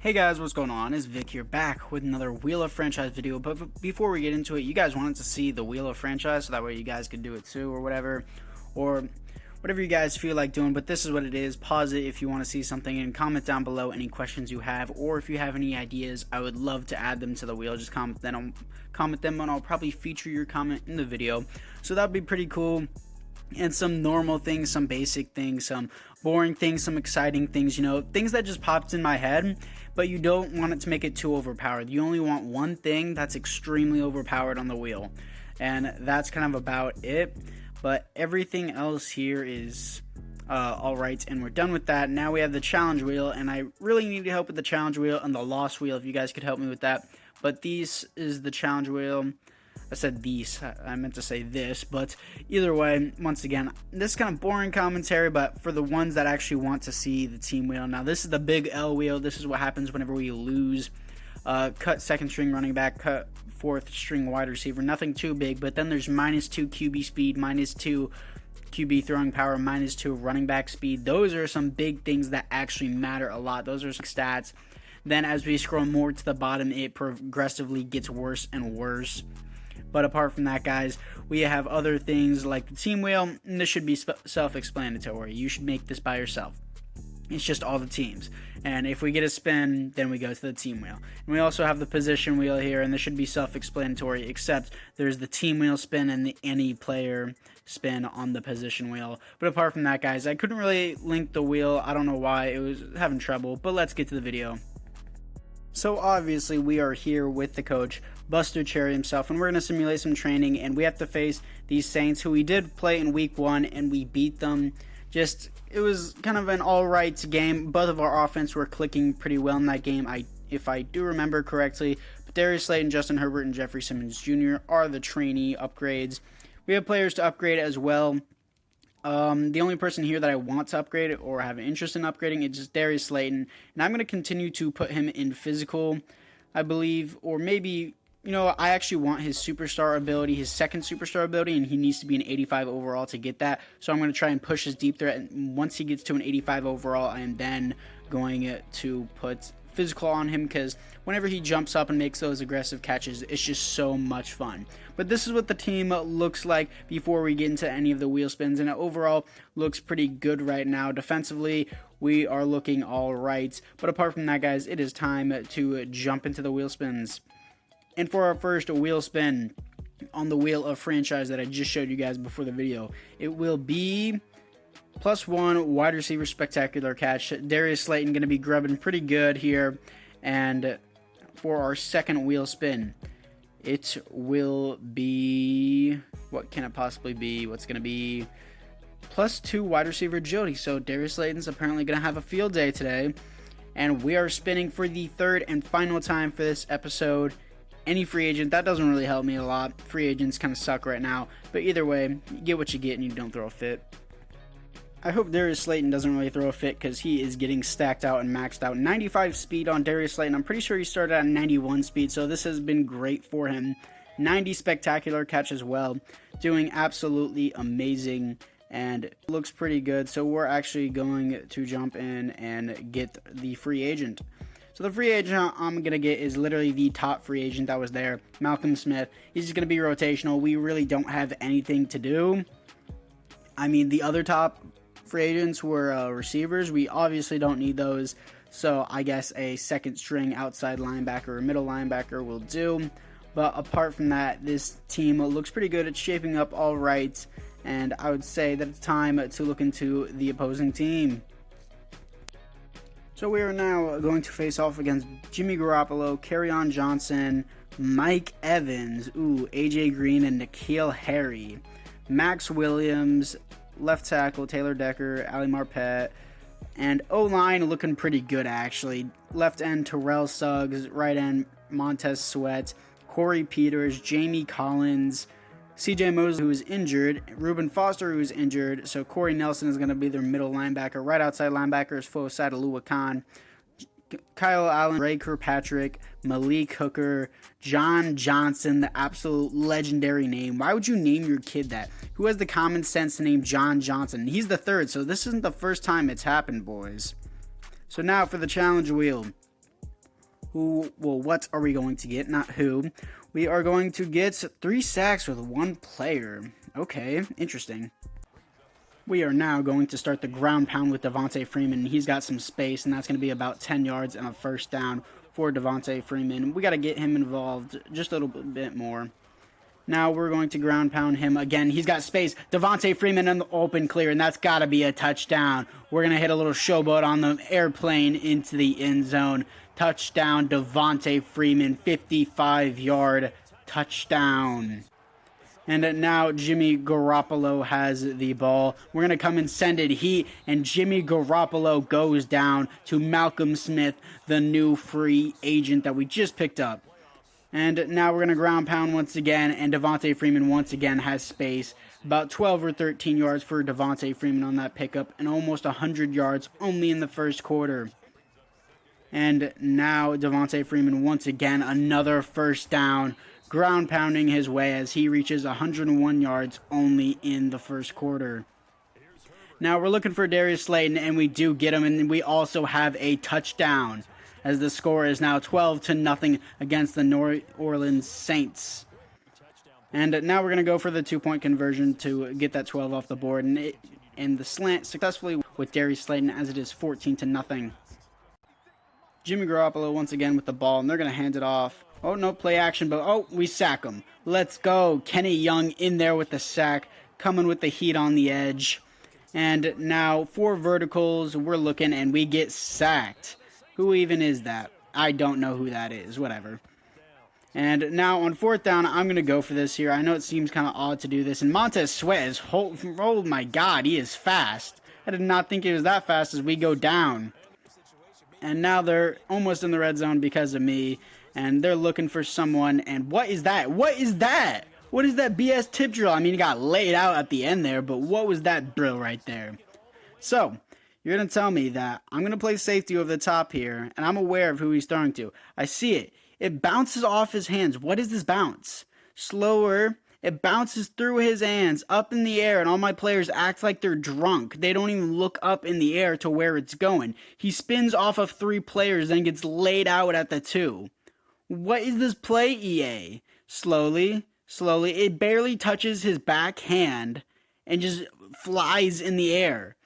Hey guys, what's going on? It's Vic here, back with another Wheel of Franchise video. But before we get into it, you guys wanted to see the Wheel of Franchise, so that way you guys could do it too, or whatever you guys feel like doing. But this is what it is. Pause it if you want to see something, and comment down below any questions you have, or if you have any ideas. I would love to add them to the wheel. Just comment them, and I'll probably feature your comment in the video. So that'd be pretty cool. And some normal things, some basic things, some boring things, some exciting things, things that just popped in my head, but you don't want it to make it too overpowered. You only want one thing that's extremely overpowered on the wheel, and that's kind of about it. But everything else here is alright, and we're done with that. Now we have the challenge wheel, and I really need help with the challenge wheel and the lost wheel, if you guys could help me with that. But this is the challenge wheel. I said these, I meant to say this, but either way, once again, this kind of boring commentary, but for the ones that actually want to see the team wheel. Now, this is the big L wheel. This is what happens whenever we lose. Cut second string running back, cut fourth string wide receiver. Nothing too big, but then there's -2 QB speed, -2 QB throwing power, -2 running back speed. Those are some big things that actually matter a lot. Those are some stats. Then as we scroll more to the bottom, it progressively gets worse and worse. But apart from that, guys, we have other things like the team wheel, and this should be self-explanatory. You should make this by yourself. It's just all the teams. And if we get a spin, then we go to the team wheel. And we also have the position wheel here, and this should be self-explanatory, except there's the team wheel spin and the any player spin on the position wheel. But apart from that, guys, I couldn't really link the wheel. I don't know why. It was having trouble, but let's get to the video. So obviously we are here with the coach, Buster Cherry himself, and we're going to simulate some training, and we have to face these Saints, who we did play in week 1, and we beat them. It was kind of an alright game. Both of our offense were clicking pretty well in that game, if I do remember correctly. But Darius Slayton, Justin Herbert, and Jeffrey Simmons Jr. are the trainee upgrades. We have players to upgrade as well. The only person here that I want to upgrade or have an interest in upgrading is just Darius Slayton, and I'm going to continue to put him in physical, I believe, or maybe, I actually want his superstar ability, his second superstar ability, and he needs to be an 85 overall to get that, so I'm going to try and push his deep threat, and once he gets to an 85 overall, I am then going to put physical on him, because whenever he jumps up and makes those aggressive catches, it's just so much fun. But this is what the team looks like before we get into any of the wheel spins, and it overall looks pretty good right now. Defensively, we are looking all right, but apart from that, guys, it is time to jump into the wheel spins. And for our first wheel spin on the Wheel of Franchise that I just showed you guys before the video, it will be +1 wide receiver spectacular catch. Darius Slayton going to be grubbing pretty good here. And for our second wheel spin, it will be, what can it possibly be? What's going to be +2 wide receiver agility. So Darius Slayton's apparently going to have a field day today. And we are spinning for the third and final time for this episode. Any free agent, that doesn't really help me a lot. Free agents kind of suck right now. But either way, you get what you get and you don't throw a fit. I hope Darius Slayton doesn't really throw a fit, because he is getting stacked out and maxed out. 95 speed on Darius Slayton. I'm pretty sure he started at 91 speed, so this has been great for him. 90 spectacular catch as well. Doing absolutely amazing, and looks pretty good. So we're actually going to jump in and get the free agent. So the free agent I'm going to get is literally the top free agent that was there, Malcolm Smith. He's just going to be rotational. We really don't have anything to do. I mean, the other top free agents were receivers. We obviously don't need those, so I guess a second string outside linebacker or middle linebacker will do. But apart from that, this team looks pretty good. It's shaping up all right, and I would say that it's time to look into the opposing team. So we are now going to face off against Jimmy Garoppolo, Kerryon Johnson, Mike Evans, AJ Green, and N'Keal Harry. Max Williams, left tackle Taylor Decker, Ali Marpet, and O-line looking pretty good actually. Left end Terrell Suggs, right end Montez Sweat, Corey Peters, Jamie Collins, CJ Mosley, who is injured, Reuben Foster, who is injured, so Corey Nelson is going to be their middle linebacker. Right outside linebacker is Fosa Alua Khan, Kyle Allen, Ray Kirkpatrick, Malik Hooker, John Johnson, the absolute legendary name. Why would you name your kid that? Who has the common sense to name John Johnson? He's the third, so this isn't the first time it's happened, boys. So now for the challenge wheel. What are we going to get? Not who. We are going to get 3 sacks with 1 player. Okay, interesting. We are now going to start the ground pound with Devontae Freeman. He's got some space, and that's going to be about 10 yards and a first down for Devontae Freeman. We got to get him involved just a little bit more. Now we're going to ground pound him again. He's got space. Devontae Freeman in the open clear, and that's got to be a touchdown. We're going to hit a little showboat on the airplane into the end zone. Touchdown, Devontae Freeman, 55-yard touchdown. And now Jimmy Garoppolo has the ball. We're going to come and send it heat, and Jimmy Garoppolo goes down to Malcolm Smith, the new free agent that we just picked up. And now we're going to ground pound once again, and Devontae Freeman once again has space. About 12 or 13 yards for Devontae Freeman on that pickup, and almost 100 yards only in the first quarter. And now Devontae Freeman once again, another first down, ground pounding his way as he reaches 101 yards only in the first quarter. Now we're looking for Darius Slayton, and we do get him, and we also have a touchdown, as the score is now 12-0 against the New Orleans Saints. And now we're going to go for the 2-point conversion to get that 12 off the board, and the slant successfully with Darius Slayton, as it is 14-0. Jimmy Garoppolo once again with the ball, and they're going to hand it off. Oh, no play action, but oh, we sack him. Let's go. Kenny Young in there with the sack, coming with the heat on the edge. And now 4 verticals, we're looking, and we get sacked. Who even is that? I don't know who that is. Whatever. And now on 4th down, I'm going to go for this here. I know it seems kind of odd to do this. And Montez Sweat is, oh my God, he is fast. I did not think he was that fast as we go down. And now they're almost in the red zone because of me. And they're looking for someone. And what is that? What is that? What is that BS tip drill? I mean, he got laid out at the end there, but what was that drill right there? So, you're going to tell me that I'm going to play safety over the top here, and I'm aware of who he's throwing to. I see it. It bounces off his hands. What is this bounce? Slower. It bounces through his hands, up in the air, and all my players act like they're drunk. They don't even look up in the air to where it's going. He spins off of 3 players, then gets laid out at the 2. What is this play, EA? Slowly, it barely touches his back hand and just flies in the air.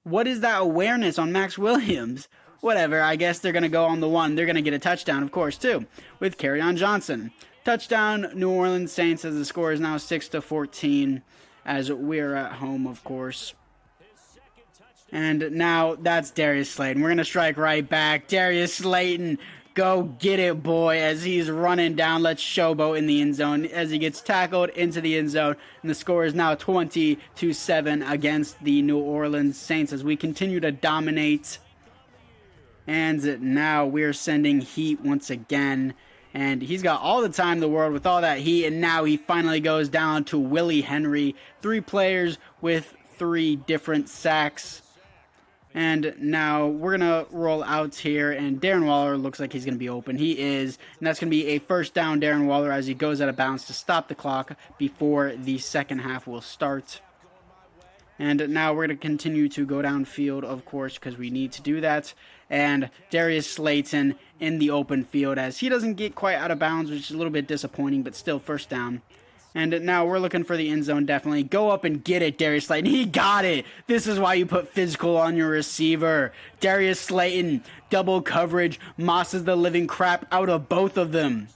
What is that awareness on Max Williams? Whatever, I guess they're going to go on the 1. They're going to get a touchdown, of course, too, with Kerryon Johnson. Touchdown, New Orleans Saints, as the score is now 6-14, as we're at home, of course. And now that's Darius Slayton. We're going to strike right back. Darius Slayton, go get it, boy, as he's running down. Let's showboat in the end zone as he gets tackled into the end zone. And the score is now 20-7 against the New Orleans Saints as we continue to dominate. And now we're sending heat once again. And he's got all the time in the world with all that heat. And now he finally goes down to Willie Henry. 3 players with 3 different sacks. And now we're going to roll out here. And Darren Waller looks like he's going to be open. He is. And that's going to be a first down Darren Waller as he goes out of bounds to stop the clock before the second half will start. And now we're going to continue to go downfield, of course, because we need to do that. And Darius Slayton in the open field as he doesn't get quite out of bounds, which is a little bit disappointing, but still first down. And now we're looking for the end zone, definitely. Go up and get it, Darius Slayton. He got it. This is why you put physical on your receiver. Darius Slayton, double coverage, mosses the living crap out of both of them.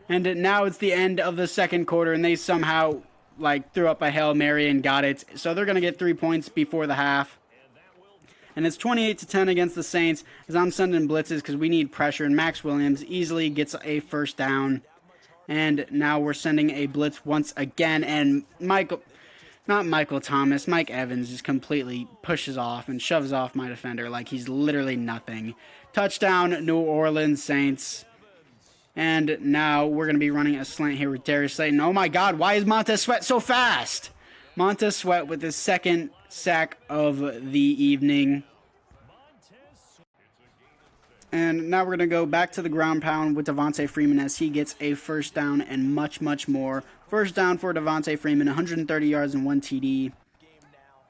And now it's the end of the second quarter, and they somehow threw up a Hail Mary and got it. So they're going to get 3 points before the half. And it's 28-10 against the Saints as I'm sending blitzes because we need pressure. And Max Williams easily gets a first down. And now we're sending a blitz once again. And Mike Evans just completely pushes off and shoves off my defender like he's literally nothing. Touchdown, New Orleans Saints. And now we're going to be running a slant here with Darius Slayton. Oh my God, why is Montez Sweat so fast? Montez Sweat with his second sack of the evening. And now we're going to go back to the ground pound with Devontae Freeman as he gets a first down and much, much more. First down for Devontae Freeman, 130 yards and 1 TD.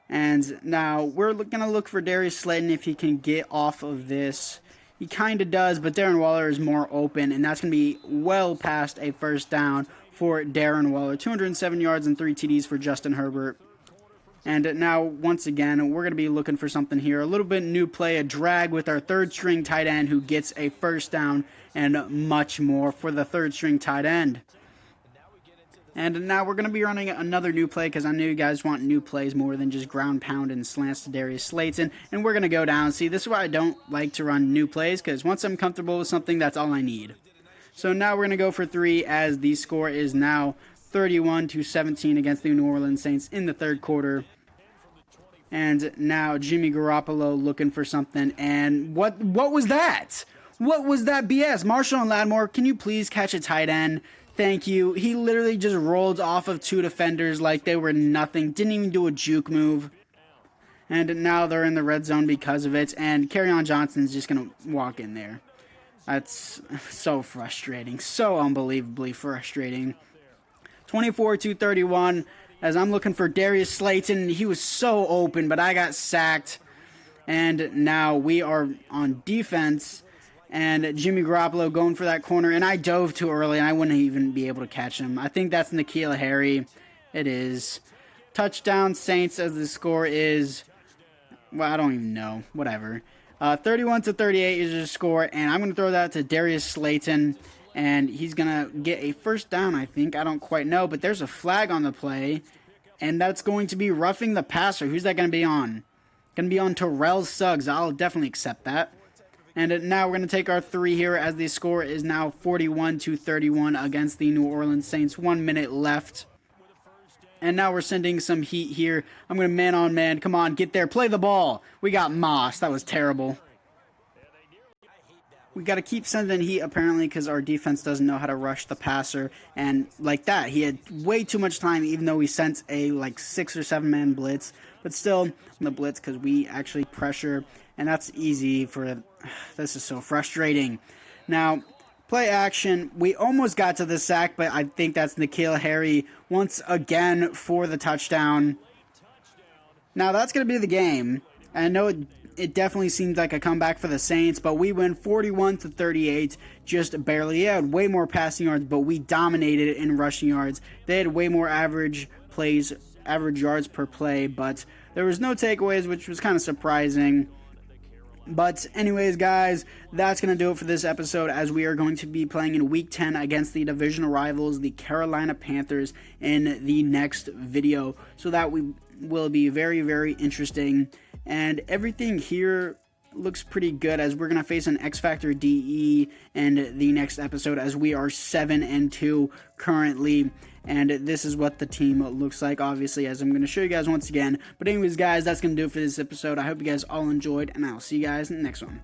And now we're going to look for Darius Slayton if he can get off of this. He kind of does, but Darren Waller is more open, and that's going to be well past a first down for Darren Waller. 207 yards and 3 TDs for Justin Herbert. And now, once again, we're going to be looking for something here. A little bit new play, a drag with our third-string tight end who gets a first down and much more for the third-string tight end. And now we're going to be running another new play because I know you guys want new plays more than just ground pound and slants to Darius Slayton. And we're going to go down. See, this is why I don't like to run new plays, because once I'm comfortable with something, that's all I need. So now we're going to go for 3 as the score is now 31-17 against the New Orleans Saints in the third quarter. And now Jimmy Garoppolo looking for something. And what was that? What was that BS? Marshall and Lattimore, can you please catch a tight end? Thank you. He literally just rolled off of 2 defenders like they were nothing. Didn't even do a juke move. And now they're in the red zone because of it. And Kerryon Johnson's just going to walk in there. That's so frustrating. So unbelievably frustrating. 24-31. As I'm looking for Darius Slayton. He was so open, but I got sacked. And now we are on defense. And Jimmy Garoppolo going for that corner. And I dove too early, and I wouldn't even be able to catch him. I think that's N'Keal Harry. It is. Touchdown Saints as the score is... Well, I don't even know. Whatever. 31-38 is the score. And I'm going to throw that to Darius Slayton. And he's going to get a first down, I think. I don't quite know. But there's a flag on the play. And that's going to be roughing the passer. Who's that going to be on? Going to be on Terrell Suggs. I'll definitely accept that. And now we're going to take our 3 here as the score is now 41-31 against the New Orleans Saints. 1 minute left. And now we're sending some heat here. I'm going to man on man. Come on, get there. Play the ball. We got Moss. That was terrible. We got to keep sending heat, apparently, because our defense doesn't know how to rush the passer. And like that, he had way too much time, even though we sent a 6 or 7 man blitz. But still, the blitz, because we actually pressure. And that's easy for... This is so frustrating. Now, play action. We almost got to the sack, but I think that's N'Keal Harry once again for the touchdown. Now, that's going to be the game. I know it definitely seems like a comeback for the Saints, but we win 41-38, just barely. They had way more passing yards, but we dominated in rushing yards. They had way more average yards per play, but there was no takeaways, which was kind of surprising. But anyways, guys, that's going to do it for this episode, as we are going to be playing in Week 10 against the divisional rivals, the Carolina Panthers, in the next video. So that will be very, very interesting. And everything here looks pretty good, as we're going to face an X Factor DE in the next episode, as we are 7-2 currently. And this is what the team looks like, obviously, as I'm going to show you guys once again. But anyways, guys, that's going to do it for this episode. I hope you guys all enjoyed, and I'll see you guys in the next one.